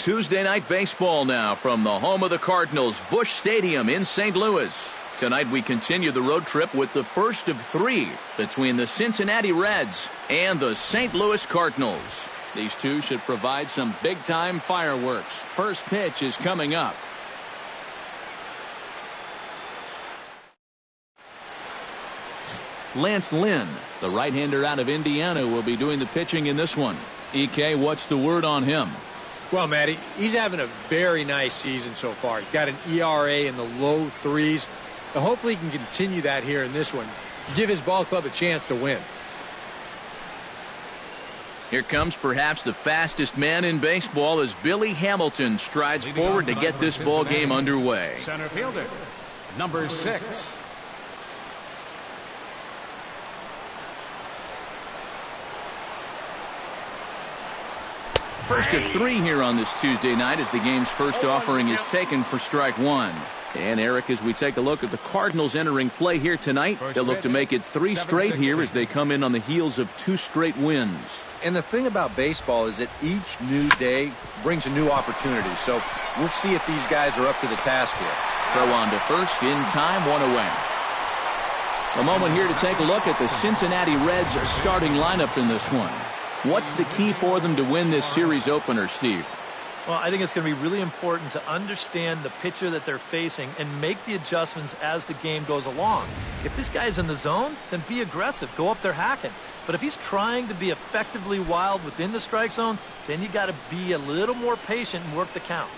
Tuesday Night Baseball now from the home of the Cardinals, Busch Stadium in St. Louis. Tonight we continue the road trip with the first of three between the Cincinnati Reds and the St. Louis Cardinals. These two should provide some big-time fireworks. First pitch is coming up. Lance Lynn, the right-hander out of Indiana, will be doing the pitching in this one. EK, what's the word on him? Well, Matty, he's having a very nice season so far. He's got an ERA in the low threes. So hopefully he can continue that here in this one. Give his ball club a chance to win. Here comes perhaps the fastest man in baseball as Billy Hamilton strides forward to get this ball game underway. Center fielder, number 6. First of three here on this Tuesday night as the game's first offering is taken for strike one. And Eric, as we take a look at the Cardinals entering play here tonight, they'll look to make it 3 straight here as they come in on the heels of 2 straight wins. And the thing about baseball is that each new day brings a new opportunity. So we'll see if these guys are up to the task here. Throw on to first, in time, 1 away. A moment here to take a look at the Cincinnati Reds starting lineup in this one. What's the key for them to win this series opener, Steve? Well, I think it's going to be really important to understand the pitcher that they're facing and make the adjustments as the game goes along. If this guy's in the zone, then be aggressive. Go up there hacking. But if he's trying to be effectively wild within the strike zone, then you got to be a little more patient and work the count.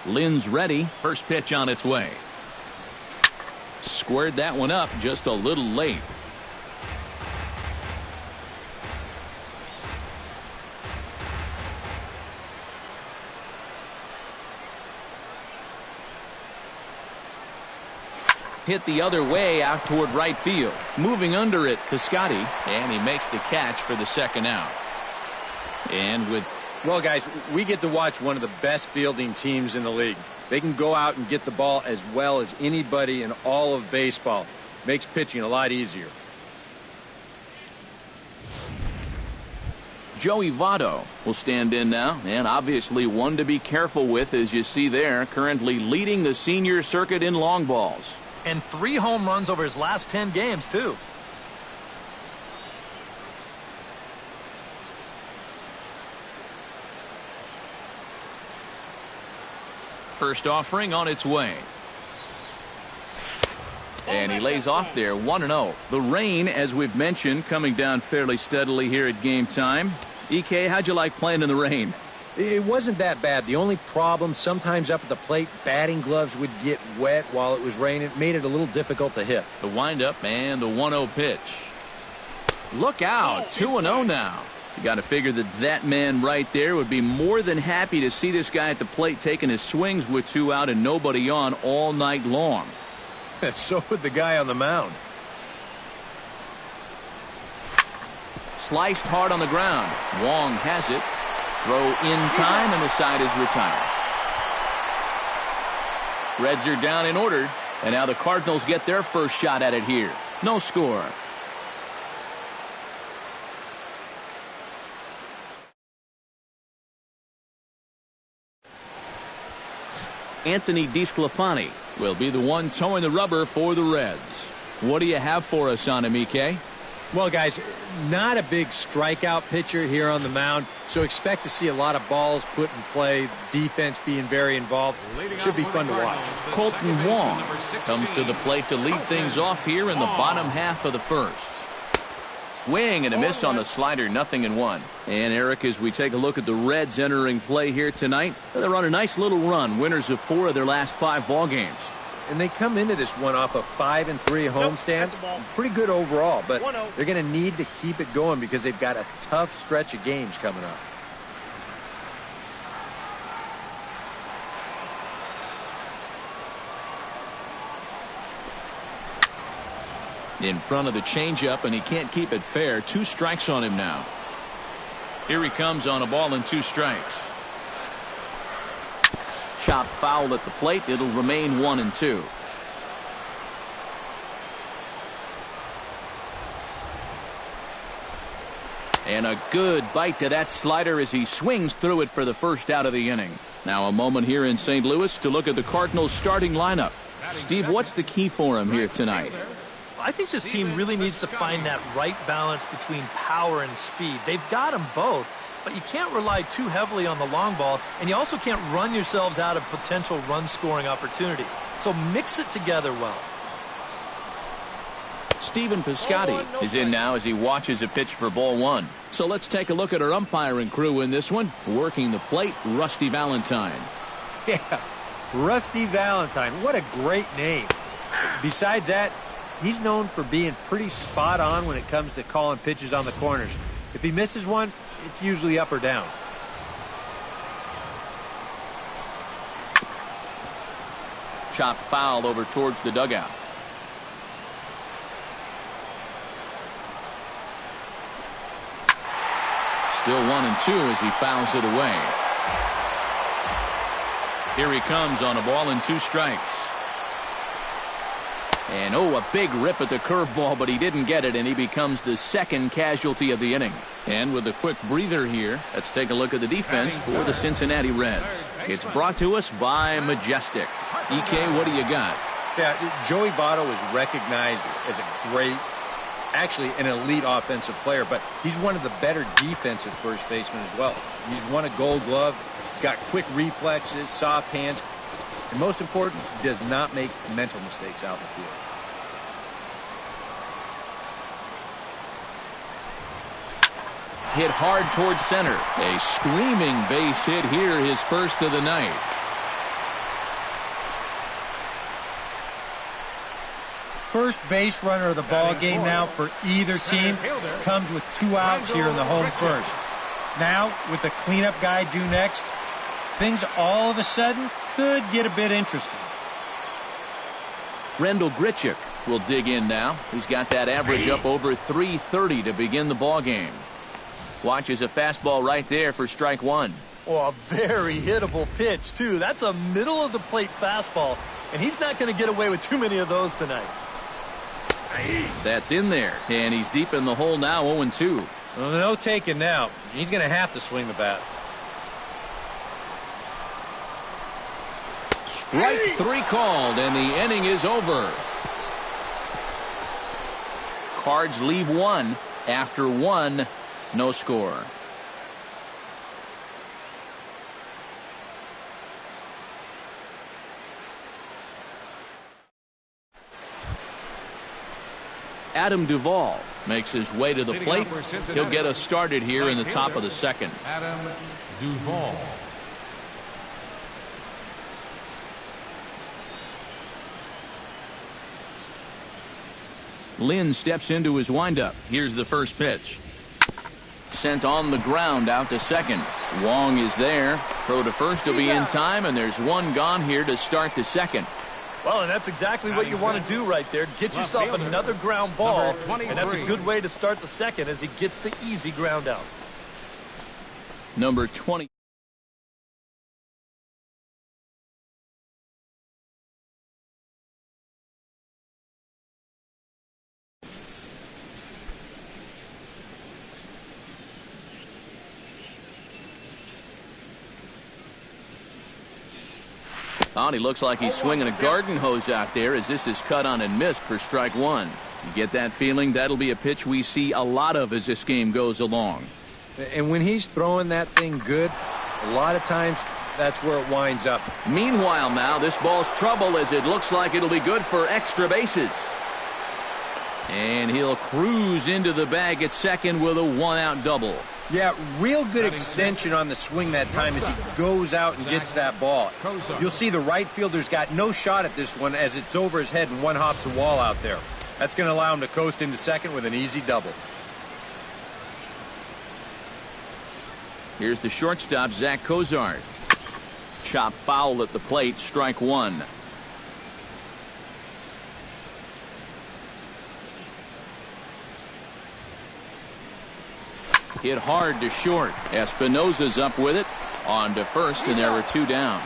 Lynn's ready. First pitch on its way. Squared that one up just a little late. Hit the other way out toward right field. Moving under it, Piscotty, and he makes the catch for the second out. And with... Well, guys, we get to watch one of the best fielding teams in the league. They can go out and get the ball as well as anybody in all of baseball. Makes pitching a lot easier. Joey Votto will stand in now, and obviously one to be careful with, as you see there, currently leading the senior circuit in long balls. And 3 home runs over his last 10 games, too. First offering on its way. And he lays off there, 1-0. The rain, as we've mentioned, coming down fairly steadily here at game time. EK, how'd you like playing in the rain? It wasn't that bad. The only problem, sometimes up at the plate, batting gloves would get wet while it was raining. It made it a little difficult to hit. The windup and the 1-0 pitch. Look out, 2-0 now. You got to figure that man right there would be more than happy to see this guy at the plate taking his swings with 2 out and nobody on all night long. So would the guy on the mound. Sliced hard on the ground. Wong has it. Throw in time, and the side is retired. Reds are down in order, and now the Cardinals get their first shot at it here. No score. Anthony DeSclafani will be the one towing the rubber for the Reds. What do you have for us on him, EK? Well, guys, not a big strikeout pitcher here on the mound, so expect to see a lot of balls put in play, defense being very involved. Should be fun to watch. Colton Wong comes to the plate to lead things off here in the bottom half of the first. Swing and a miss on the slider, 0-1. And Eric, as we take a look at the Reds entering play here tonight, they're on a nice little run, winners of 4 of their last 5 ball games. And they come into this one off a 5-3 homestand. Pretty good overall, but they're going to need to keep it going because they've got a tough stretch of games coming up. In front of the changeup, and he can't keep it fair. 2 strikes on him now. Here he comes on a ball and 2 strikes. Chop foul at the plate. It'll remain 1-2. And a good bite to that slider as he swings through it for the first out of the inning. Now a moment here in St. Louis to look at the Cardinals starting lineup. Steve, what's the key for him here tonight? I think this team really needs to find that right balance between power and speed. They've got them both, but you can't rely too heavily on the long ball, and you also can't run yourselves out of potential run-scoring opportunities. So mix it together well. Stephen Piscotty is in now as he watches a pitch for ball one. So let's take a look at our umpiring crew in this one. Working the plate, Rusty Valentine. Yeah, Rusty Valentine. What a great name. Besides that, he's known for being pretty spot on when it comes to calling pitches on the corners. If he misses one, it's usually up or down. Chop foul over towards the dugout. Still 1-2 as he fouls it away. Here he comes on a ball and 2 strikes. And a big rip at the curveball, but he didn't get it, and he becomes the second casualty of the inning. And with a quick breather here, let's take a look at the defense for the Cincinnati Reds. It's brought to us by Majestic. EK, what do you got? Yeah, Joey Votto is recognized as a great, actually an elite offensive player, but he's one of the better defensive first basemen as well. He's won a Gold Glove. He's got quick reflexes, soft hands, and most important, he does not make mental mistakes out in the field. Hit hard towards center. A screaming base hit here, his first of the night. First base runner of the ball game now for either team comes with 2 outs here in the home first. Now, with the cleanup guy due next, things all of a sudden could get a bit interesting. Rendell Grichuk will dig in now. He's got that average up over 330 to begin the ball game. Watches a fastball right there for strike 1. Oh, a very hittable pitch, too. That's a middle-of-the-plate fastball, and he's not going to get away with too many of those tonight. That's in there, and he's deep in the hole now, 0-2. Well, no taking now. He's going to have to swing the bat. Strike 3 called, and the inning is over. Cards leave 1 after 1, no score. Adam Duvall makes his way to the plate. He'll get us started here in the top of the second. Adam Duvall. Lynn steps into his windup. Here's the first pitch. Sent on the ground out to second. Wong is there. Throw to first will be in time, and there's 1 gone here to start the second. Well, and that's exactly what you want to do right there. Get yourself another ground ball, and that's a good way to start the second as he gets the easy ground out. Number 20. He looks like he's swinging a garden hose out there as this is cut on and missed for strike 1. You get that feeling? That'll be a pitch we see a lot of as this game goes along. And when he's throwing that thing good, a lot of times that's where it winds up. Meanwhile now, this ball's trouble as it looks like it'll be good for extra bases. And he'll cruise into the bag at second with a 1-out double. Yeah, real good extension on the swing that time as he goes out and gets that ball. You'll see the right fielder's got no shot at this one as it's over his head and one hops the wall out there. That's going to allow him to coast into second with an easy double. Here's the shortstop, Zach Cozart. Chop foul at the plate, strike 1. Hit hard to short. Espinosa's up with it. On to first, and there were 2 down.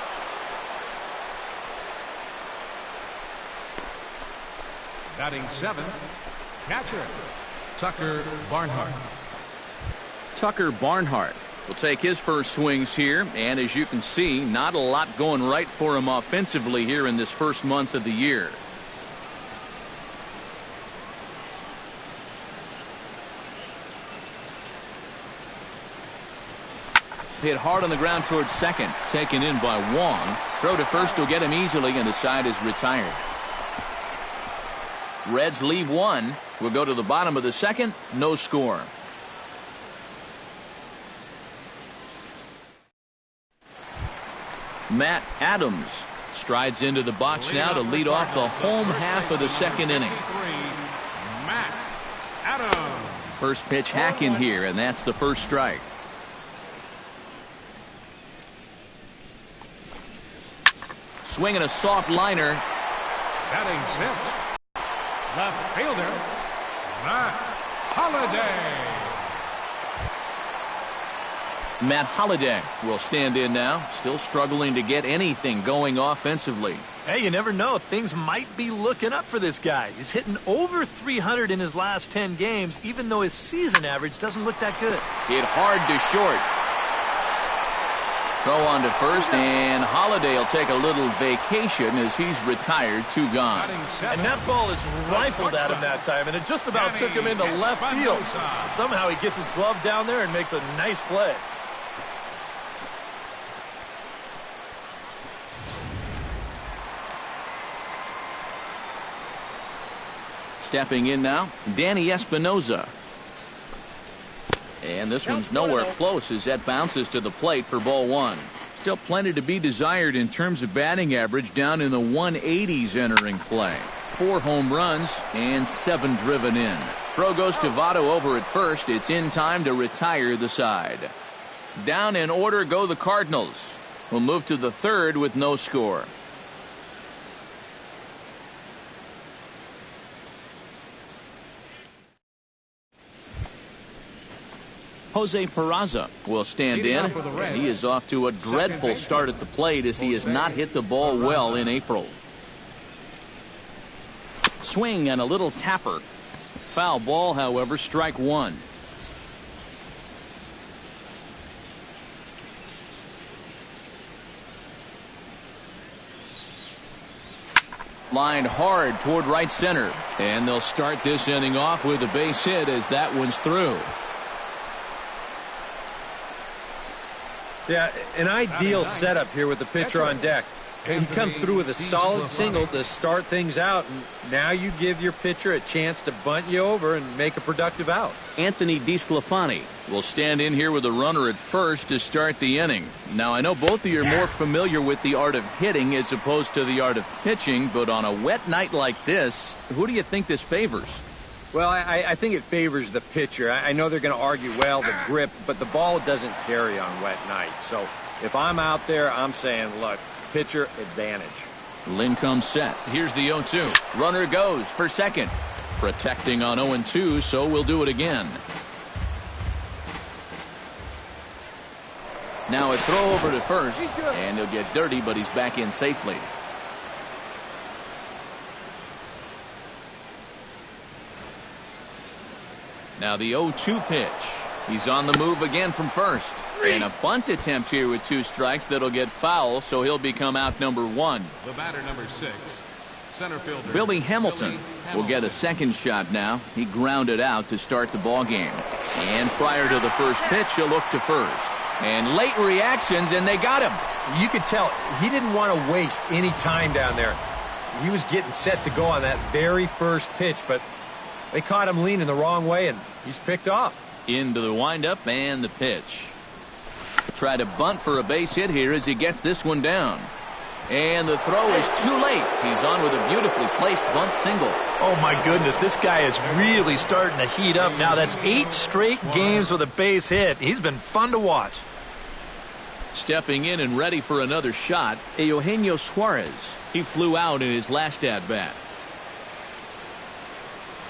Batting 7th, catcher Tucker Barnhart. Tucker Barnhart will take his first swings here, and as you can see, not a lot going right for him offensively here in this first month of the year. Hit hard on the ground towards second, taken in by Wong. Throw to first will get him easily, and the side is retired. Reds leave one. We'll go to the bottom of the second. No score. Matt Adams strides into the box now to lead off the home half of the second inning. Matt Adams. First pitch hack in here, and that's the first strike. Swinging a soft liner. Batting sixth. Left fielder, Matt Holliday. Matt Holliday will stand in now, still struggling to get anything going offensively. Hey, you never know. Things might be looking up for this guy. He's hitting over 300 in his last 10 games, even though his season average doesn't look that good. Hit hard to short. Throw on to first, and Holliday will take a little vacation as he's retired. 2 gone. And that ball is rifled at him that time, and it just about took him into left field. Somehow he gets his glove down there and makes a nice play. Stepping in now, Danny Espinoza. And this one's nowhere close as that bounces to the plate for ball 1. Still plenty to be desired in terms of batting average, down in the 180s entering play. 4 home runs and 7 driven in. Throw goes to Votto over at first. It's in time to retire the side. Down in order go the Cardinals. We'll move to the third with no score. Jose Peraza will stand in, and he is off to a dreadful start at the plate as he has not hit the ball well in April. Swing and a little tapper. Foul ball, however, strike 1. Lined hard toward right center, and they'll start this inning off with a base hit as that one's through. Yeah, an ideal setup here with the pitcher on deck. He comes through with a solid single to start things out, and now you give your pitcher a chance to bunt you over and make a productive out. Anthony DeSclafani will stand in here with a runner at first to start the inning. Now, I know both of you are more familiar with the art of hitting as opposed to the art of pitching, but on a wet night like this, who do you think this favors? Well, I think it favors the pitcher. I know they're going to argue, well, the grip, but the ball doesn't carry on wet nights. So if I'm out there, I'm saying, look, pitcher advantage. Lynn comes set. Here's the 0-2. Runner goes for second. Protecting on 0-2, so we'll do it again. Now a throw over to first, and he'll get dirty, but he's back in safely. Now the 0-2 pitch. He's on the move again from first. And a bunt attempt here with 2 strikes that'll get foul, so he'll become out number 1. The batter number 6, center fielder Billy Hamilton will get a second shot now. He grounded out to start the ball game. And prior to the first pitch, he'll look to first. And late reactions, and they got him. You could tell he didn't want to waste any time down there. He was getting set to go on that very first pitch, but they caught him leaning the wrong way, and he's picked off. Into the windup and the pitch. Try to bunt for a base hit here as he gets this one down. And the throw is too late. He's on with a beautifully placed bunt single. Oh, my goodness. This guy is really starting to heat up now. That's 8 straight games with a base hit. He's been fun to watch. Stepping in and ready for another shot, Eugenio Suarez. He flew out in his last at-bat.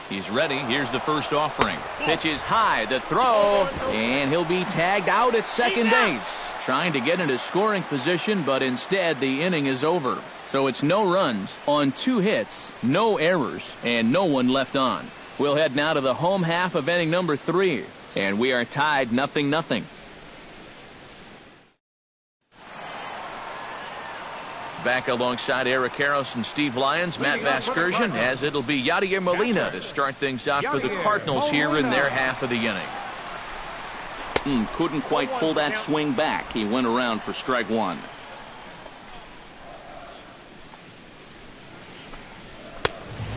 He's ready. Here's the first offering. Pitch is high. The throw. And he'll be tagged out at second base. Trying to get into scoring position, but instead the inning is over. So it's no runs on 2 hits, no errors, and no one left on. We'll head now to the home half of inning number 3. And we are tied 0-0. Back alongside Eric Harris and Steve Lyons, Matt Vasgersian, as it'll be Yadier Molina to start things out for the Cardinals here in their half of the inning. Couldn't quite pull that swing back. He went around for strike one.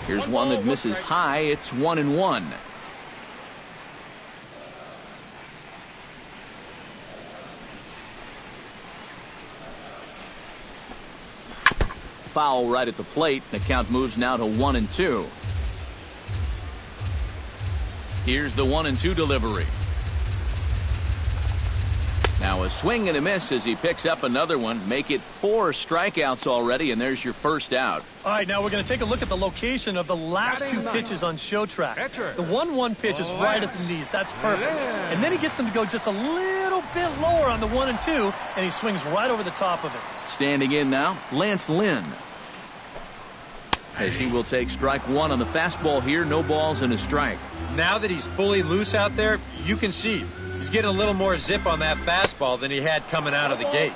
Here's one that misses high. It's 1-1. Foul right at the plate. The count moves now to 1-2. Here's the 1-2 delivery. Now a swing and a miss as he picks up another one. Make it 4 strikeouts already, and there's your first out. All right, now we're going to take a look at the location of the last 2 pitches on show track. The 1-1 pitch is right at the knees. That's perfect. And then he gets them to go just a little bit lower on the 1 and 2, and he swings right over the top of it. Standing in now, Lance Lynn. As he will take strike one on the fastball here. No balls and a strike. Now that he's fully loose out there, you can see he's getting a little more zip on that fastball than he had coming out of the gate.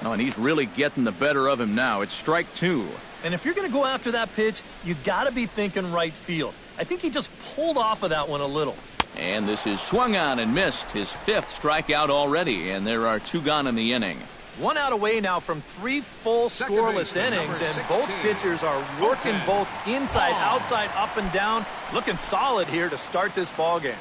Oh, and he's really getting the better of him now. It's strike 2. And if you're going to go after that pitch, you got to be thinking right field. I think he just pulled off of that one a little. And this is swung on and missed. His 5th strikeout already, and there are 2 gone in the inning. 1 out away now from 3 full scoreless innings, and both pitchers are working both inside, outside, up and down, looking solid here to start this ball game.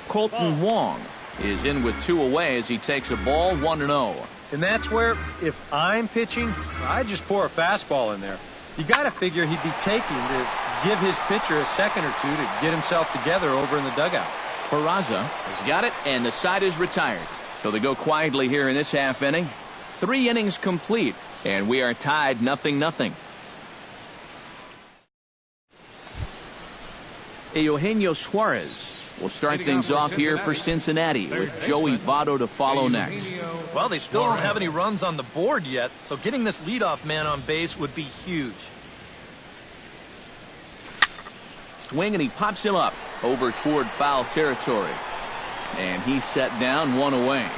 Colton Wong is in with 2 away as he takes a ball 1-0. And that's where, if I'm pitching, I just pour a fastball in there. You got to figure he'd be taking to give his pitcher a second or 2 to get himself together over in the dugout. Peraza has got it, and the side is retired. So they go quietly here in this half inning. 3 innings complete, and we are tied 0-0. Eugenio Suarez will start things off here for Cincinnati with Joey Votto to follow next. Well, they still don't have any runs on the board yet, so getting this leadoff man on base would be huge. Swing, and he pops him up over toward foul territory. And he's set down, 1 away.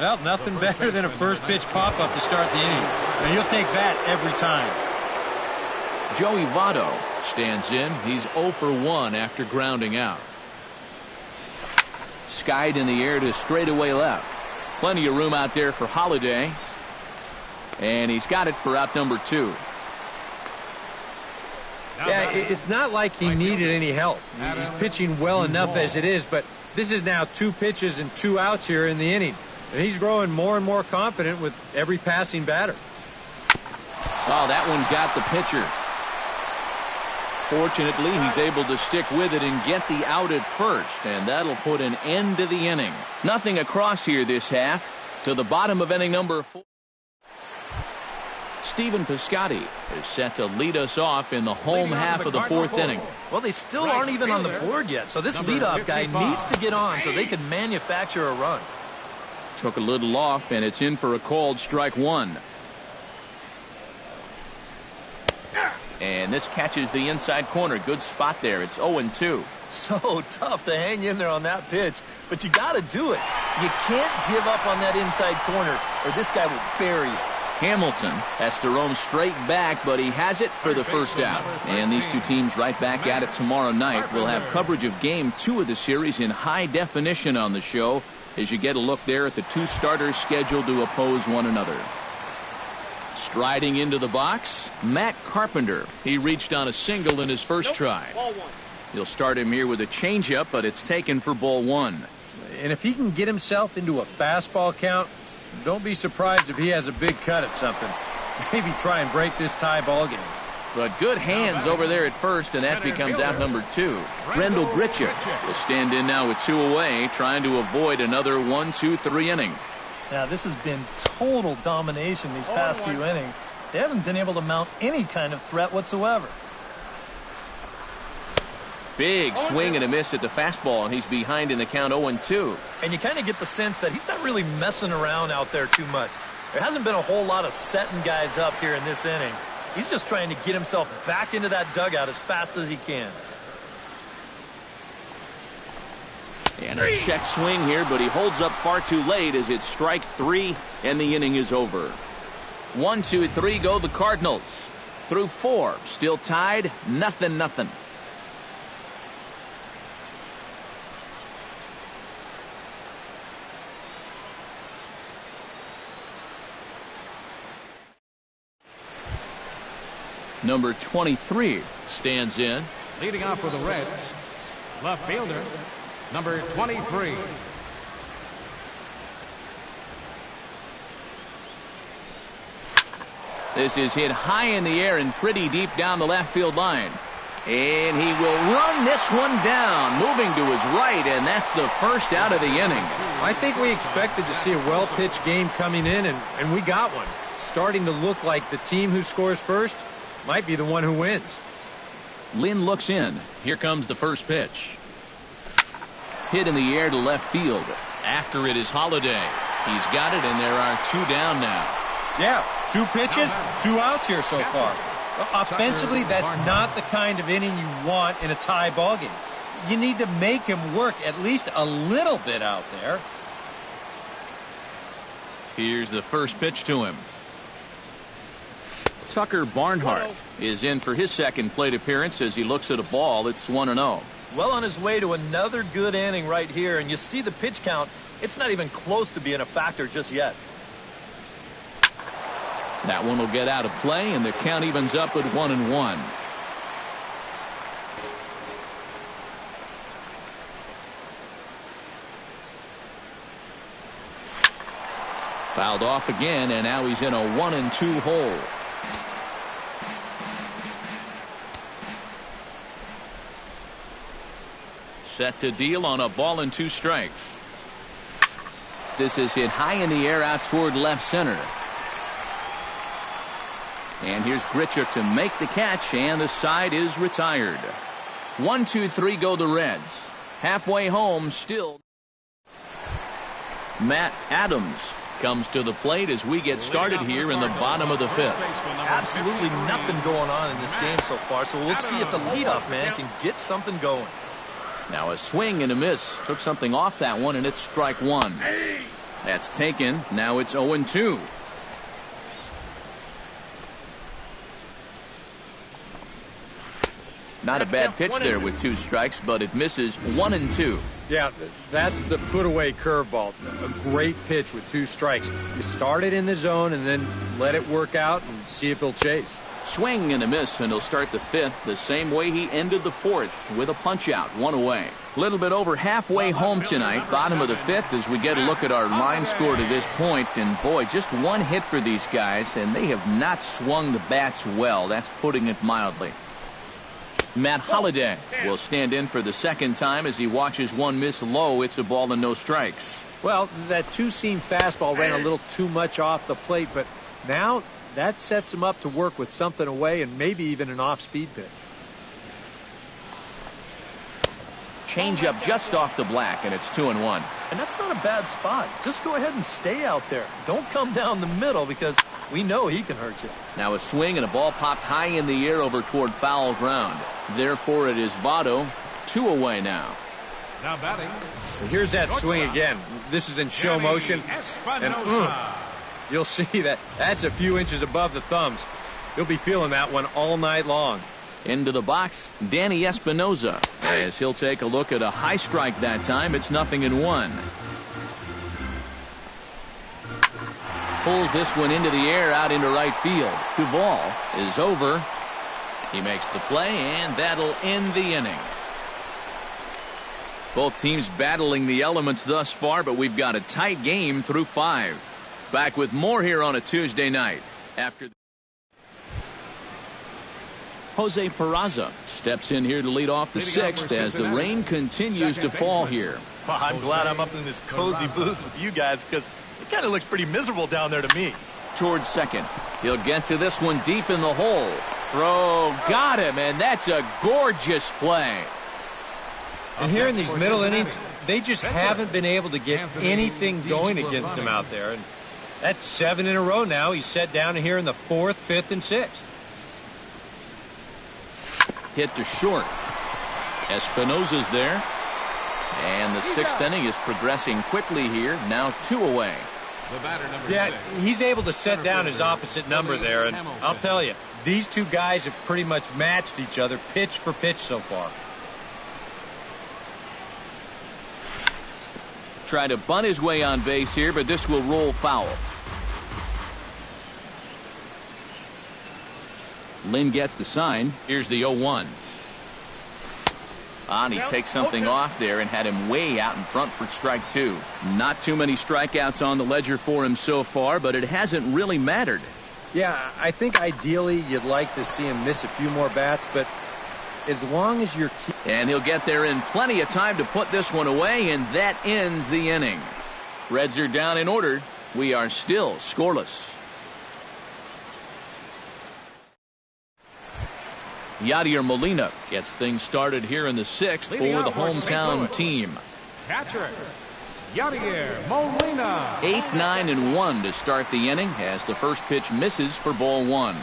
Well, nothing better than a first pitch pop-up to start the inning. And you'll take that every time. Joey Votto stands in. He's 0 for 1 after grounding out. Skied in the air to straightaway left. Plenty of room out there for Holiday. And he's got it for out number 2. Yeah, it's not like he needed any help. He's pitching well enough as it is, but this is now 2 pitches and 2 outs here in the inning. And he's growing more and more confident with every passing batter. Oh, that one got the pitcher. Fortunately, he's able to stick with it and get the out at first, and that'll put an end to the inning. Nothing across here this half. To the bottom of inning number 4. Stephen Piscotty is set to lead us off in the home half of the 4th inning. Well, they still aren't even on the board yet, so this leadoff guy needs to get on so they can manufacture a run. Took a little off, and it's in for a called strike 1. And this catches the inside corner. Good spot there. It's 0-2. So tough to hang in there on that pitch, but you got to do it. You can't give up on that inside corner, or this guy will bury you. Hamilton has to roam straight back, but he has it for the first out. And these 2 teams right back at it tomorrow night. We'll have coverage of Game 2 of the series in high definition on the show as you get a look there at the 2 starters scheduled to oppose one another. Striding into the box, Matt Carpenter. He reached on a single in his first try. He'll start him here with a changeup, but it's taken for ball 1. And if he can get himself into a fastball count, don't be surprised if he has a big cut at something. Maybe try and break this tie ball game. But good hands over there at first, and that becomes out number 2. Rendell Grichuk will stand in now with 2 away, trying to avoid another 1-2-3 inning. Now, this has been total domination these past few innings. They haven't been able to mount any kind of threat whatsoever. Big swing and a miss at the fastball, and he's behind in the count 0-2. And you kind of get the sense that he's not really messing around out there too much. There hasn't been a whole lot of setting guys up here in this inning. He's just trying to get himself back into that dugout as fast as he can. And a check swing here, but he holds up far too late as it's strike 3 and the inning is over. 1, 2, 3 go the Cardinals. Through 4, still tied, 0-0. Number 23 stands in. Leading off for the Reds, left fielder, number 23. This is hit high in the air and pretty deep down the left field line. And he will run this one down, moving to his right, and that's the first out of the inning. I think we expected to see a well-pitched game coming in, and we got one. Starting to look like the team who scores first might be the one who wins. Lynn looks in. Here comes the first pitch. Hit in the air to left field. After it is Holiday. He's got it, and there are 2 down now. Yeah, 2 pitches, 2 outs here so far. Offensively, that's not the kind of inning you want in a tie ball game. You need to make him work at least a little bit out there. Here's the first pitch to him. Tucker Barnhart is in for his second plate appearance as he looks at a ball. It's 1-0. Well on his way to another good inning right here, and you see the pitch count. It's not even close to being a factor just yet. That one will get out of play, and the count evens up at 1-1. Fouled off again, and now he's in a 1-2 hole. Set to deal on a ball and 2 strikes. This is hit high in the air out toward left center. And here's Grichuk to make the catch, and the side is retired. 1, 2, 3 go the Reds. Halfway home still. Matt Adams comes to the plate as we get started here in the bottom of the 5th. Absolutely nothing going on in this game so far, so we'll see if the leadoff man can get something going. Now a swing and a miss. Took something off that one, and it's strike 1. That's taken. Now it's 0-2. Not a bad pitch there with 2 strikes, but it misses 1-2. Yeah, that's the put-away curveball. A great pitch with 2 strikes. You start it in the zone and then let it work out and see if he'll chase. Swing and a miss, and he'll start the 5th the same way he ended the 4th with a punch-out, 1 away. A little bit over halfway home tonight, bottom of the 5th, as we get a look at our line score to this point. And, boy, just 1 hit for these guys, and they have not swung the bats well. That's putting it mildly. Matt Holiday will stand in for the second time as he watches 1 miss low. It's a ball and no strikes. Well, that 2-seam fastball ran a little too much off the plate, but now that sets him up to work with something away and maybe even an off-speed pitch. Change up just off the black, and it's 2-1. And that's not a bad spot. Just go ahead and stay out there. Don't come down the middle because we know he can hurt you. Now a swing and a ball popped high in the air over toward foul ground. Therefore, it is Votto. 2 away now. Now batting. So here's that swing again. This is in show motion. And you'll see that's a few inches above the thumbs. He'll be feeling that one all night long. Into the box, Danny Espinosa, as he'll take a look at a high strike that time. It's 0-1. Pulls this one into the air out into right field. Duvall is over. He makes the play, and that'll end the inning. Both teams battling the elements thus far, but we've got a tight game through 5. Back with more here on a Tuesday night. After Jose Peraza steps in here to lead off the 6th as the rain continues to fall here. Well, I'm glad I'm up in this cozy booth with you guys because it kind of looks pretty miserable down there to me. Towards second. He'll get to this one deep in the hole. Throw got him, and that's a gorgeous play. And here in these middle innings, they just haven't been able to get anything going against him out there. And that's 7 in a row now. He's set down here in the 4th, 5th, and 6th. hit to short. Espinosa's there. And the sixth inning is progressing quickly here. Now 2 away. The batter, number Yeah, 6. he's able to set down his opposite number there. And I'll tell you, these two guys have pretty much matched each other pitch for pitch so far. Try to bunt his way on base here, but this will roll foul. Lynn gets the sign. Here's the 0-1. And he takes something off there and had him way out in front for strike 2. Not too many strikeouts on the ledger for him so far, but it hasn't really mattered. Yeah, I think ideally you'd like to see him miss a few more bats, but as long as you're... And he'll get there in plenty of time to put this one away, and that ends the inning. Reds are down in order. We are still scoreless. Yadier Molina gets things started here in the 6th for the hometown team. Catcher, Yadier Molina. 8, 9, and 1 to start the inning as the first pitch misses for ball 1.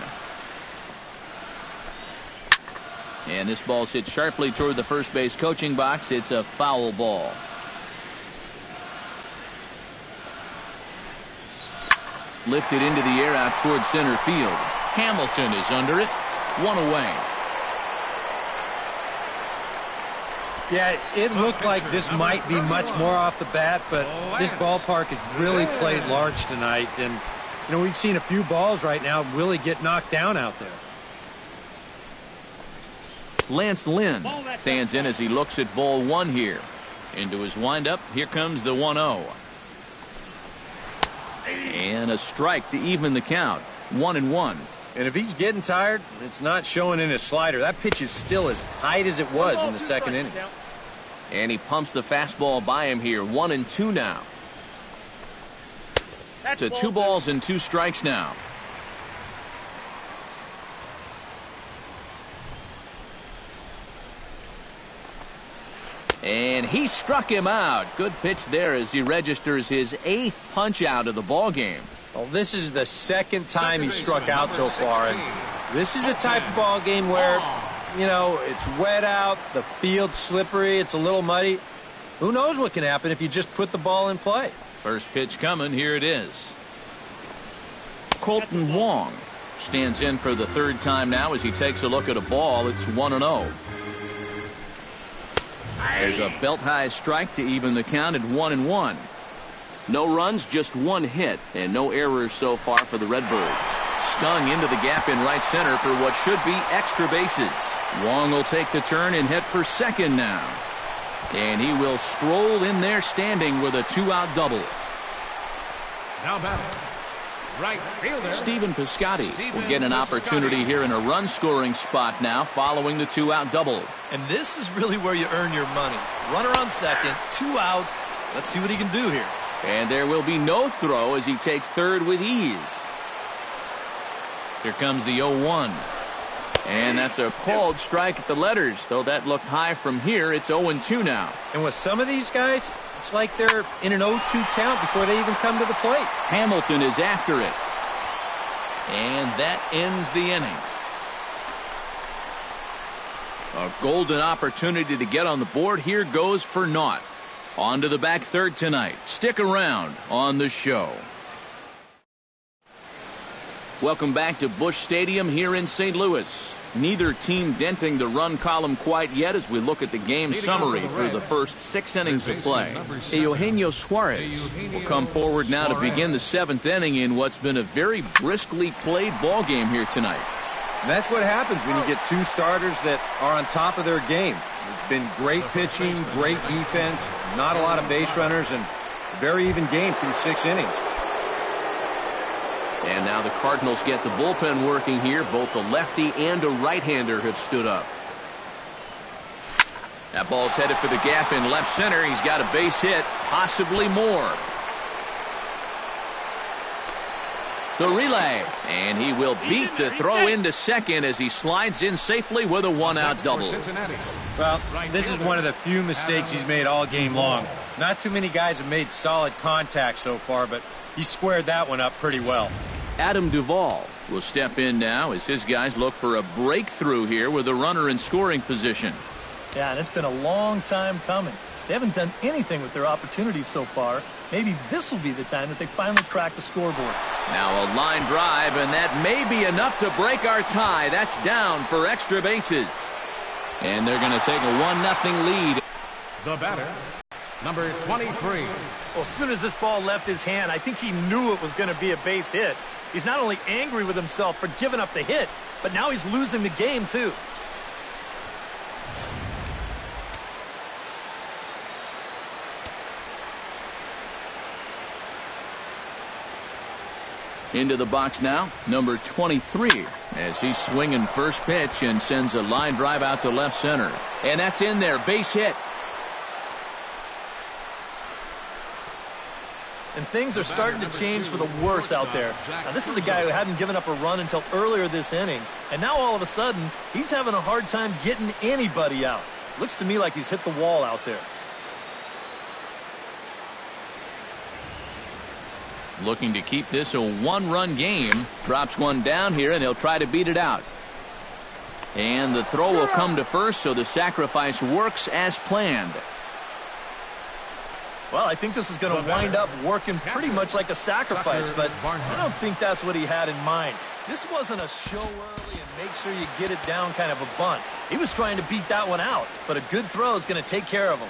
And this ball's hit sharply toward the first base coaching box. It's a foul ball. Lifted into the air out toward center field. Hamilton is under it. 1 away. Yeah, it looked like this might be much more off the bat, but this ballpark has really played large tonight. And, you know, we've seen a few balls right now really get knocked down out there. Lance Lynn stands in as he looks at ball 1 here. Into his windup. Here comes the 1-0. And a strike to even the count. 1-1. And if he's getting tired, it's not showing in his slider. That pitch is still as tight as it was in the second inning. And he pumps the fastball by him here. 1-2 now. To 2 balls and 2 strikes now. And he struck him out. Good pitch there as he registers his 8th punch out of the ball game. Well, this is the second time he struck out so far. And this is a type of ball game where, you know, it's wet out, the field's slippery, it's a little muddy. Who knows what can happen if you just put the ball in play? First pitch coming. Here it is. Colton Wong stands in for the 3rd time now as he takes a look at a ball. It's 1-0. There's a belt-high strike to even the count at 1-1. No runs, just 1 hit, and no errors so far for the Redbirds. Stung into the gap in right center for what should be extra bases. Wong will take the turn and hit for second now. And he will stroll in there standing with a 2-out double. Now batting, right fielder Stephen Piscotty will get an opportunity here in a run-scoring spot now following the 2-out double. And this is really where you earn your money. Runner on second, 2 outs. Let's see what he can do here. And there will be no throw as he takes third with ease. Here comes the 0-1. And that's a called strike at the letters. Though that looked high from here, it's 0-2 now. And with some of these guys, it's like they're in an 0-2 count before they even come to the plate. Hamilton is after it. And that ends the inning. A golden opportunity to get on the board here goes for naught. On to the back third tonight. Stick around on the show. Welcome back to Busch Stadium here in St. Louis. Neither team denting the run column quite yet as we look at the game summary through the first 6 innings of play. Eugenio Suarez will come forward now to begin the 7th inning in what's been a very briskly played ball game here tonight. And that's what happens when you get 2 starters that are on top of their game. It's been great pitching, great defense, not a lot of base runners, and a very even game through 6 innings. And now the Cardinals get the bullpen working here. Both a lefty and a right-hander have stood up. That ball's headed for the gap in left center. He's got a base hit, possibly more. The relay, and he will beat the throw into second as he slides in safely with a 1-out double. Well, this is one of the few mistakes he's made all game long. Not too many guys have made solid contact so far, but he squared that one up pretty well. Adam Duvall will step in now as his guys look for a breakthrough here with a runner in scoring position. Yeah, and it's been a long time coming. They haven't done anything with their opportunities so far. Maybe this will be the time that they finally crack the scoreboard. Now a line drive, and that may be enough to break our tie. That's down for extra bases. And they're going to take a 1-0 lead. The batter, number 23. Well, as soon as this ball left his hand, I think he knew it was going to be a base hit. He's not only angry with himself for giving up the hit, but now he's losing the game, too. Into the box now, number 23, as he's swinging first pitch and sends a line drive out to left center. And that's in there, base hit. And things are starting to change for the worse out there. Now, this is a guy who hadn't given up a run until earlier this inning. And now all of a sudden, he's having a hard time getting anybody out. Looks to me like he's hit the wall out there. Looking to keep this a one-run game. Drops one down here, and he'll try to beat it out. And the throw will come to first, so the sacrifice works as planned. Well, I think this is going to wind up working pretty much like a sacrifice, but I don't think that's what he had in mind. This wasn't a show early and make sure you get it down kind of a bunt. He was trying to beat that one out, but a good throw is going to take care of him.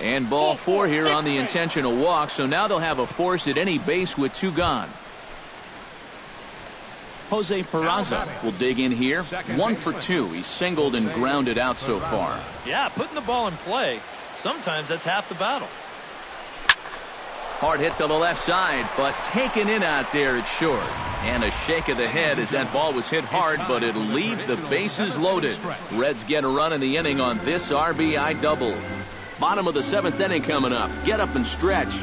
And ball 4 here on the intentional walk, so now they'll have a force at any base with 2 gone. Jose Peraza will dig in here. 1 for 2. He's singled and grounded out so far. Yeah, putting the ball in play, sometimes that's half the battle. Hard hit to the left side, but taken in out there at short. And a shake of the head as that ball was hit hard, but it'll leave the bases loaded. Reds get a run in the inning on this RBI double. Bottom of the 7th inning coming up. Get up and stretch.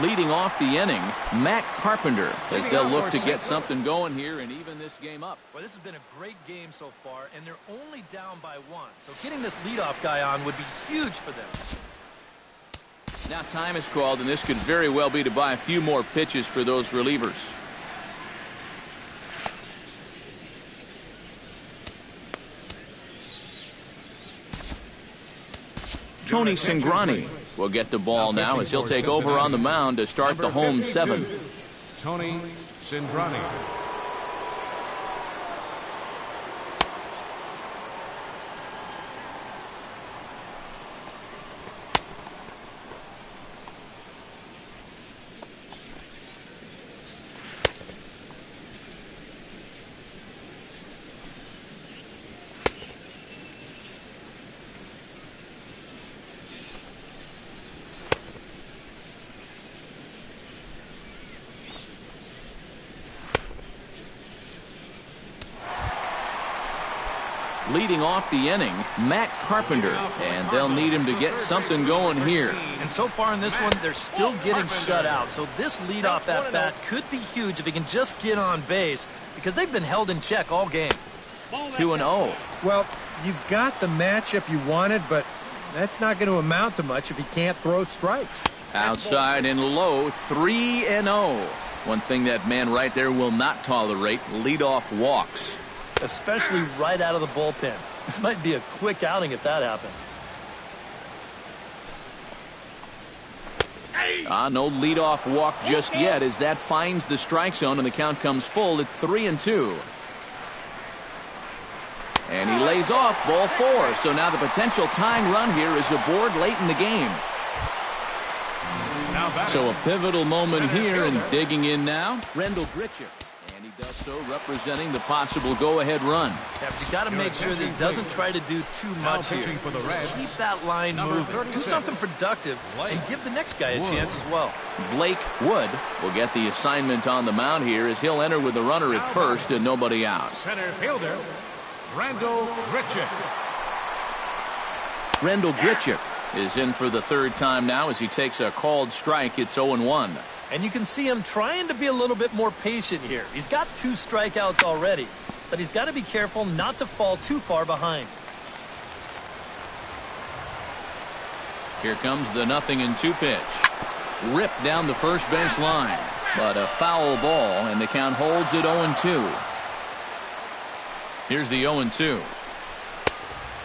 Leading off the inning, Matt Carpenter, as they'll look to get something going here and even this game up. Well, this has been a great game so far, and they're only down by 1. So getting this leadoff guy on would be huge for them. Now time is called, and this could very well be to buy a few more pitches for those relievers. Tony Cingrani will get the ball now as he'll take over on the mound to start the home 7th. Tony Cingrani. Leading off the inning, Matt Carpenter, and they'll need him to get something going here. And so far in this one, they're still getting shut out. So this leadoff at bat could be huge if he can just get on base, because they've been held in check all game. 2-0. Well, you've got the matchup you wanted, but that's not going to amount to much if he can't throw strikes. Outside and low, 3-0. One thing that man right there will not tolerate, leadoff walks. Especially right out of the bullpen. This might be a quick outing if that happens. No leadoff walk just yet as that finds the strike zone and the count comes full at 3-2. And he lays off ball 4. So now the potential tying run here is aboard late in the game. So a pivotal moment here, and digging in now, Rendell Grichuk. And And he does so representing the possible go-ahead run. Yeah, but you got to make sure that he doesn't try to do too much here. For the Reds, keep that line moving. Do something productive and give the next guy a chance as well. Blake Wood will get the assignment on the mound here as he'll enter with the runner at first and nobody out. Center fielder, Randal Grichuk. Randal Grichuk is in for the third time now as he takes a called strike. It's 0-1. And you can see him trying to be a little bit more patient here. He's got 2 strikeouts already, but he's got to be careful not to fall too far behind. Here comes the 0-2 pitch. Ripped down the first base line, but a foul ball, and the count holds at 0-2. Here's the 0-2.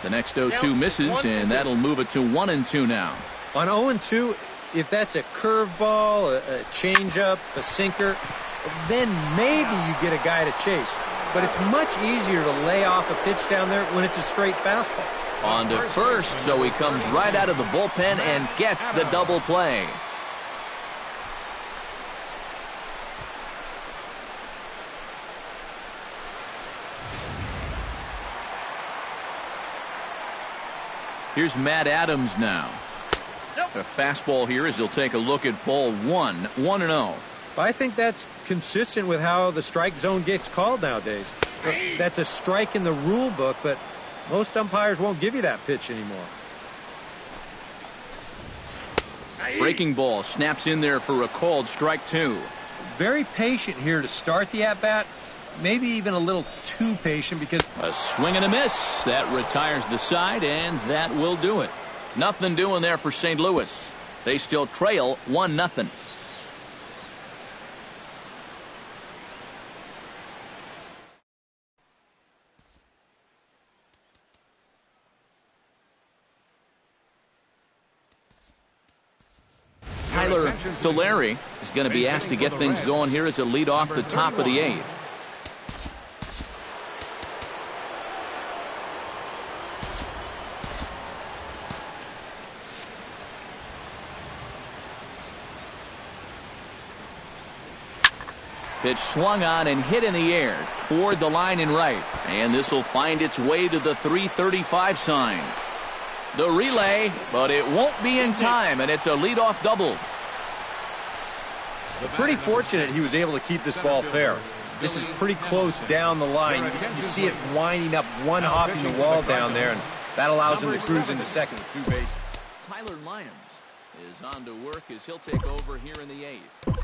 The next 0-2 misses, and that'll move it to 1-2 now. On 0-2, if that's a curveball, a changeup, a sinker, then maybe you get a guy to chase. But it's much easier to lay off a pitch down there when it's a straight fastball. On to first, so he comes right out of the bullpen and gets the double play. Here's Matt Adams now. A fastball here as he'll take a look at ball 1, 1-0. I think that's consistent with how the strike zone gets called nowadays. That's a strike in the rule book, but most umpires won't give you that pitch anymore. Breaking ball snaps in there for a called strike 2. Very patient here to start the at-bat. Maybe even a little too patient because... A swing and a miss. That retires the side, and that will do it. Nothing doing there for St. Louis. They still trail 1-0. Tyler Solari is going to be asked to get things going here as a lead off the top of the 8th. Pitch swung on and hit in the air toward the line and right. And this will find its way to the 335 sign. The relay, but it won't be in time, and it's a leadoff double. Pretty fortunate he was able to keep this ball fair. This is pretty close down the line. You see it winding up, one hopping the wall down there, and that allows him to cruise into second with 2 bases. Tyler Lyons is on to work as he'll take over here in the 8th.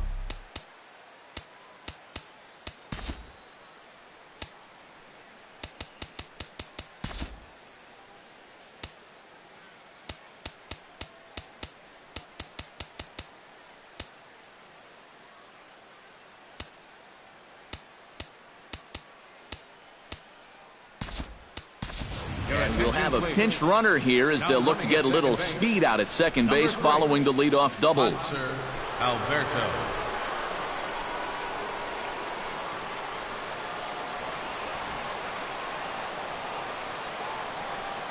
We'll have a pinch runner here as they'll look to get a little speed out at second base following the leadoff double. Alberto.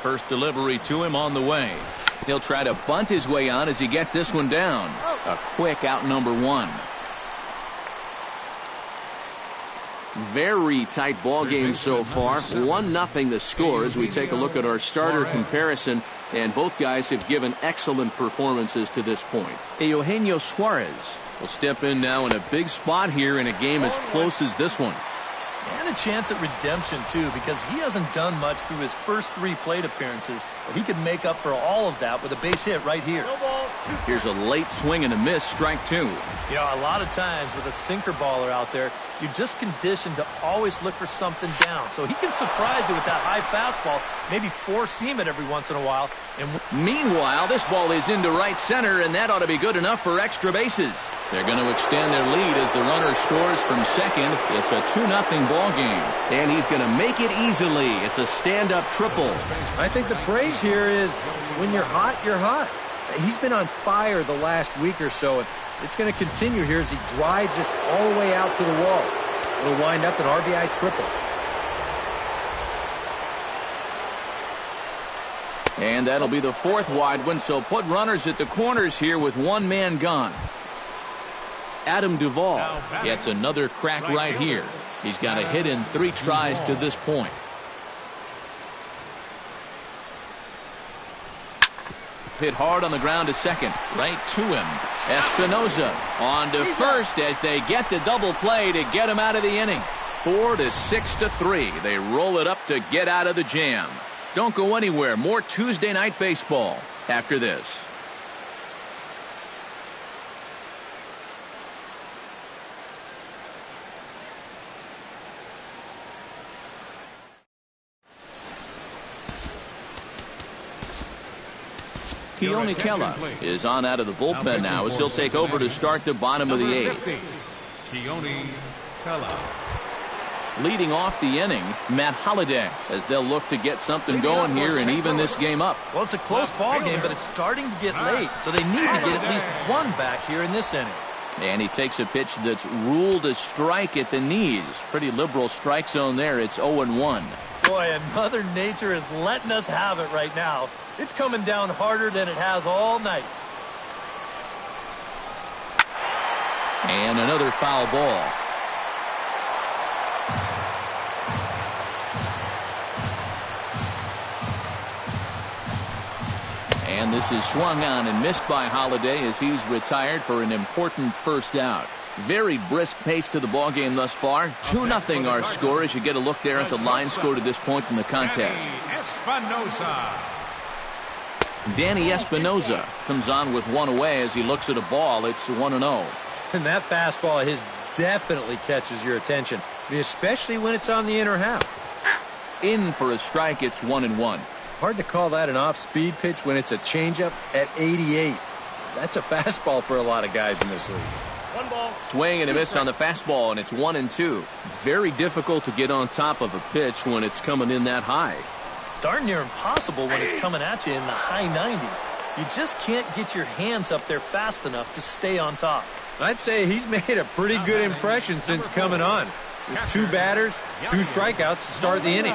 First delivery to him on the way. He'll try to bunt his way on as he gets this one down. A quick out number 1. Very tight ball game so far. 1-0 the score as we take a look at our starter comparison, and both guys have given excellent performances to this point. Eugenio Suarez will step in now in a big spot here in a game as close as this one. And a chance at redemption, too, because he hasn't done much through his first 3 plate appearances, but he could make up for all of that with a base hit right here. Here's a late swing and a miss, strike 2. You know, a lot of times with a sinker baller out there, you're just conditioned to always look for something down. So he can surprise you with that high fastball, maybe four-seam it every once in a while. And meanwhile, this ball is into right center, and that ought to be good enough for extra bases. They're going to extend their lead as the runner scores from second. It's a 2-0 ball game, and he's going to make it easily. It's a stand-up triple. I think the phrase here is, when you're hot, you're hot. He's been on fire the last week or so, and it's going to continue here as he drives this all the way out to the wall. It'll wind up an RBI triple. And that'll be the 4th wide one, so put runners at the corners here with 1 man gone. Adam Duvall gets another crack right here. He's got a hit in 3 tries to this point. Hit hard on the ground to second. Right to him. Espinosa on to first as they get the double play to get him out of the inning. 4-6-3. They roll it up to get out of the jam. Don't go anywhere. More Tuesday Night Baseball after this. Keone Kela is on out of the bullpen now as he'll take over to start the bottom of the 8th. Keone Kela. Leading off the inning, Matt Holliday, as they'll look to get something going here and even this game up. Well, it's a close ball game, but it's starting to get late, so they need to get at least one back here in this inning. And he takes a pitch that's ruled a strike at the knees. Pretty liberal strike zone there. It's 0-1. Boy, and Mother Nature is letting us have it right now. It's coming down harder than it has all night. And another foul ball. And this is swung on and missed by Holliday as he's retired for an important first out. Very brisk pace to the ball game thus far. 2-0 our score as you get a look there at the line score to this point in the contest. Danny Espinosa comes on with one away as he looks at a ball. It's 1-0. And that fastball of his definitely catches your attention, especially when it's on the inner half. In for a strike. It's 1-1. Hard to call that an off-speed pitch when it's a changeup at 88. That's a fastball for a lot of guys in this league. One ball. Swing and a miss on the fastball, and it's 1-2. Very difficult to get on top of a pitch when it's coming in that high. Darn near impossible when it's coming at you in the high 90s. You just can't get your hands up there fast enough to stay on top. I'd say he's made a pretty good impression since coming on. With 2 batters, 2 strikeouts to start the inning.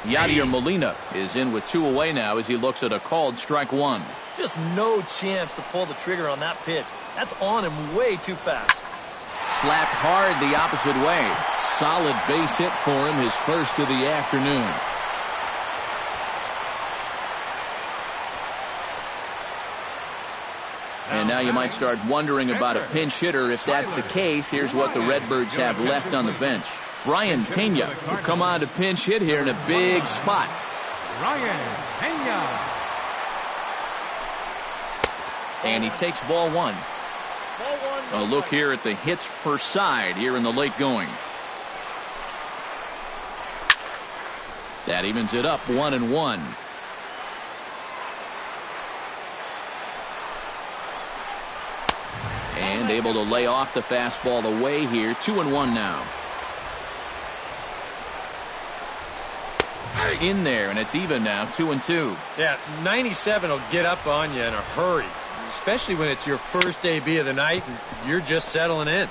Yadier Molina is in with 2 away now as he looks at a called strike 1. Just no chance to pull the trigger on that pitch. That's on him way too fast. Slapped hard the opposite way. Solid base hit for him, his first of the afternoon. And now you might start wondering about a pinch hitter. If that's the case, here's what the Redbirds have left on the bench. Brian Pena will come on to pinch hit here in a big spot. Brian Pena. And he takes ball 1. A look here at the hits per side here in the late going. That evens it up 1-1. And able to lay off the fastball away here. 2-1 now. In there, and it's even now, 2-2. Yeah, 97 will get up on you in a hurry, especially when it's your first AB of the night and you're just settling in.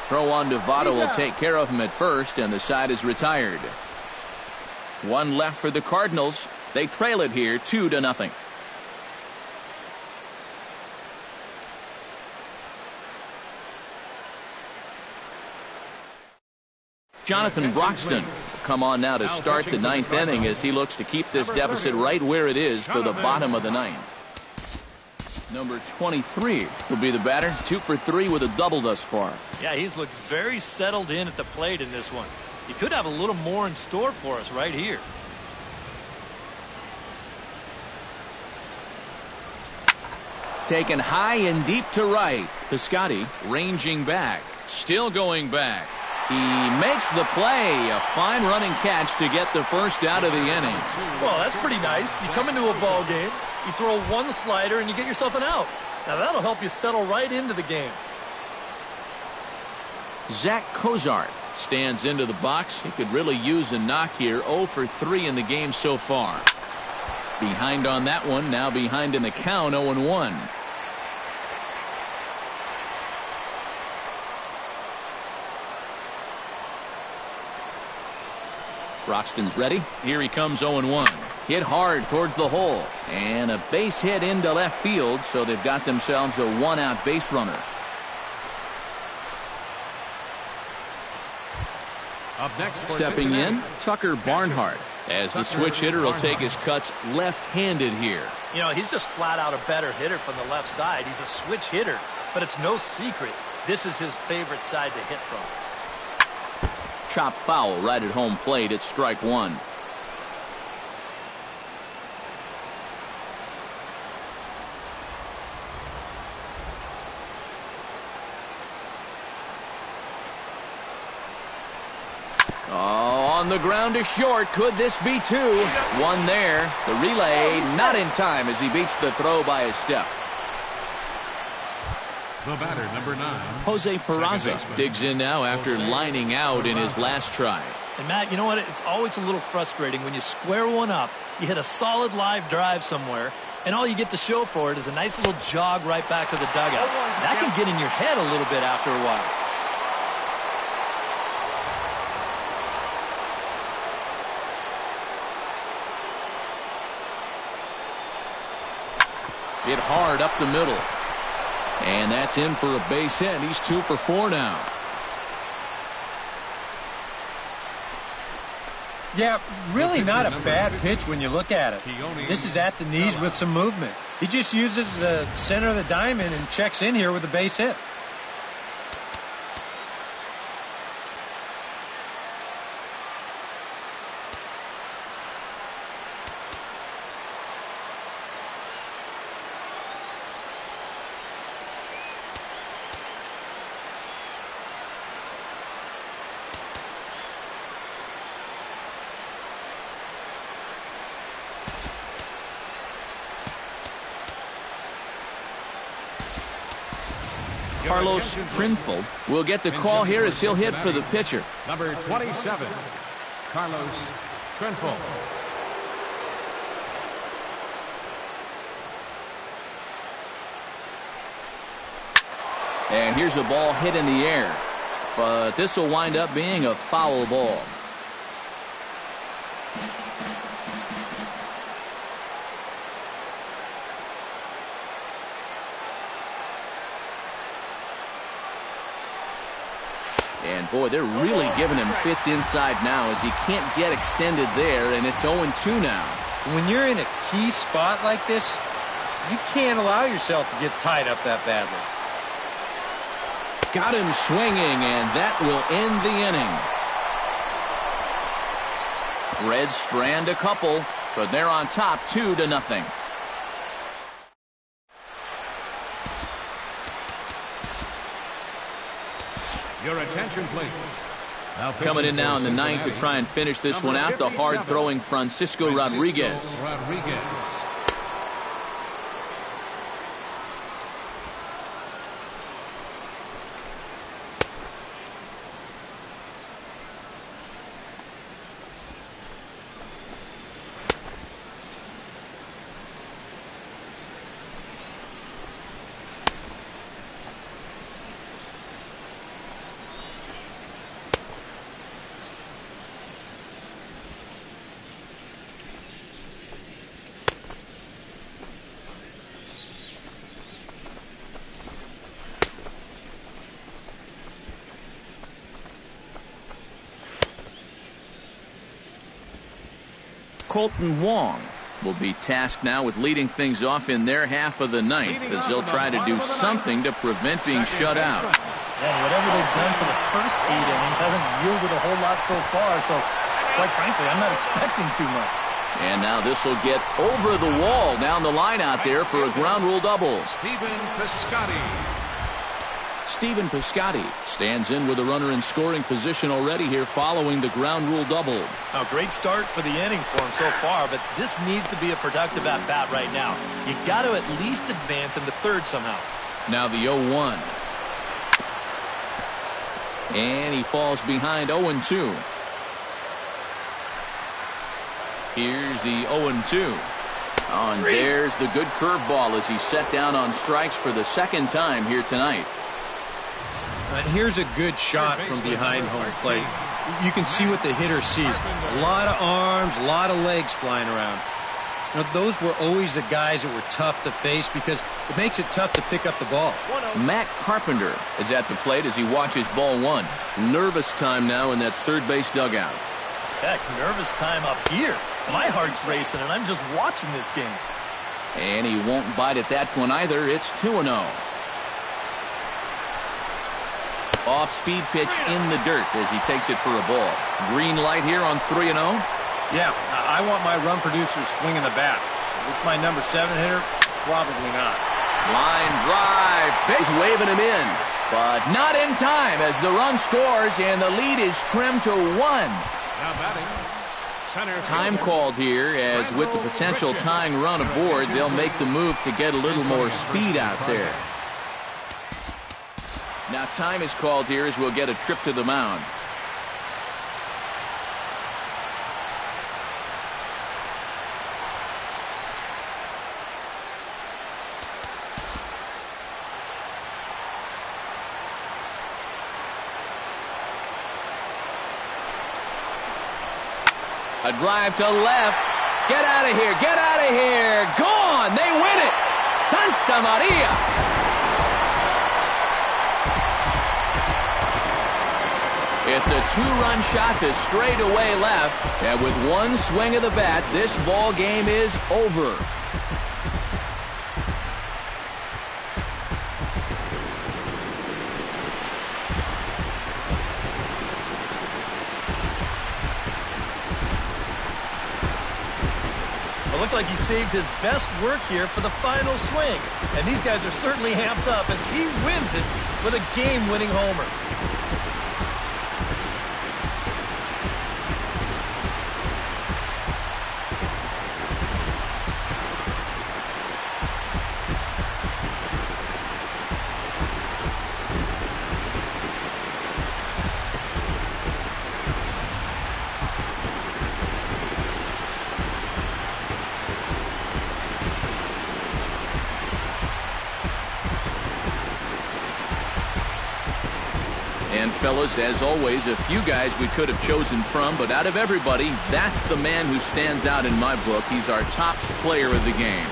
Throw on to Votto will take care of him at first, and the side is retired. 1 left for the Cardinals. They trail it here 2-0. Jonathan Broxton will come on now to start the 9th inning as he looks to keep this deficit right where it is for the bottom of the 9th. Number 23 will be the batter. 2 for 3 with a double thus far. Yeah, he's looked very settled in at the plate in this one. He could have a little more in store for us right here. Taken high and deep to right. Piscotty ranging back. Still going back. He makes the play. A fine running catch to get the first out of the inning. Well, that's pretty nice. You come into a ball game, you throw 1 slider, and you get yourself an out. Now, that'll help you settle right into the game. Zach Cozart stands into the box. He could really use a knock here. 0 for 3 in the game so far. Behind on that one. Now behind in the count. 0-1. Broxton's ready. Here he comes. 0-1. Hit hard towards the hole. And a base hit into left field, so they've got themselves a one-out base runner. Up next for Stepping in, Cincinnati, Tucker Barnhart, as the switch hitter will take his cuts left-handed here. You know, he's just flat out a better hitter from the left side. He's a switch hitter, but it's no secret this is his favorite side to hit from. Chop foul right at home plate. It's strike one. On the ground to short. Could this be two? One there. The relay not in time as he beats the throw by a step. the batter, number 9. Jose Peraza digs in now after lining out in his last try. And Matt, you know what? It's always a little frustrating when you square one up, you hit a solid live drive somewhere, and all you get to show for it is a nice little jog right back to the dugout. That can get in your head a little bit after a while. Hit hard up the middle. And that's in for a base hit. He's 2 for 4 now. Yeah, really not a bad pitch when you look at it. This is at the knees with some movement. He just uses the center of the diamond and checks in here with a base hit. Carlos Trinfeld will get the call here as he'll hit for the pitcher. Number 27, Carlos Trinfeld. And here's a ball hit in the air. But this will wind up being a foul ball. And boy, they're really giving him fits inside now as he can't get extended there, and it's 0-2 now. When you're in a key spot like this, you can't allow yourself to get tied up that badly. Got him swinging, and that will end the inning. Reds strand a couple, but they're on top 2-0. Your attention, please. Coming in now in the ninth to try and finish this one out, the hard-throwing Francisco Rodriguez. Colton Wong will be tasked now with leading things off in their half of the ninth as they'll try to do something to prevent being shut out. And whatever they've done for the first 8 innings hasn't yielded a whole lot so far, so quite frankly, I'm not expecting too much. And now this will get over the wall down the line out there for a ground rule double. Stephen Piscotty. Stephen Piscotty stands in with a runner in scoring position already here following the ground rule double. Now, great start for the inning for him so far, but this needs to be a productive at-bat right now. You got to at least advance into third somehow. Now the 0-1. And he falls behind 0-2. Here's the 0-2. Oh, and there's the good curveball as he's set down on strikes for the second time here tonight. And here's a good shot from behind home plate. You can see what the hitter sees. A lot of arms, a lot of legs flying around. You know, those were always the guys that were tough to face because it makes it tough to pick up the ball. Matt Carpenter is at the plate as he watches ball one. Nervous time now in that third base dugout. Heck, nervous time up here. My heart's racing, and I'm just watching this game. And he won't bite at that one either. It's 2-0. Off-speed pitch in the dirt as he takes it for a ball. Green light here on 3-0. Yeah, I want my run producer swinging the bat. If it's my number 7 hitter, probably not. Line drive. He's waving him in, but not in time as the run scores and the lead is trimmed to 1. Now batting, center Time fielder, called here as with the potential tying run aboard, they'll make the move to get a little more speed out there. Now time is called here as we'll get a trip to the mound. A drive to left. Get out of here. Get out of here. Gone. They win it. Santa Maria. It's a 2-run shot to straightaway left. And with one swing of the bat, this ball game is over. Looked like he saved his best work here for the final swing. And these guys are certainly amped up as he wins it with a game-winning homer. And fellas, as always, a few guys we could have chosen from, but out of everybody, that's the man who stands out in my book. He's our top player of the game.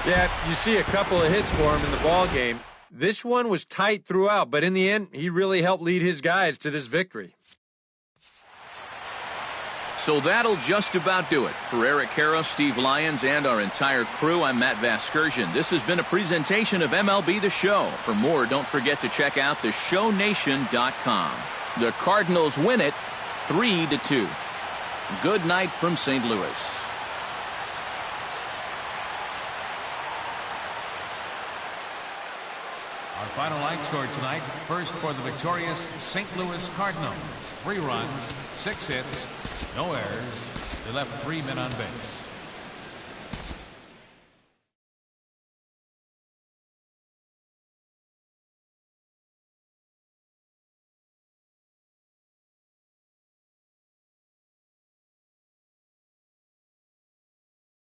Yeah, you see a couple of hits for him in the ball game. This one was tight throughout, but in the end, he really helped lead his guys to this victory. So that'll just about do it. For Eric Karros, Steve Lyons, and our entire crew, I'm Matt Vasgersian. This has been a presentation of MLB The Show. For more, don't forget to check out theshownation.com. The Cardinals win it 3-2. Good night from St. Louis. Our final line score tonight. First for the victorious St. Louis Cardinals. 3 runs, 6 hits, no errors. They left 3 men on base.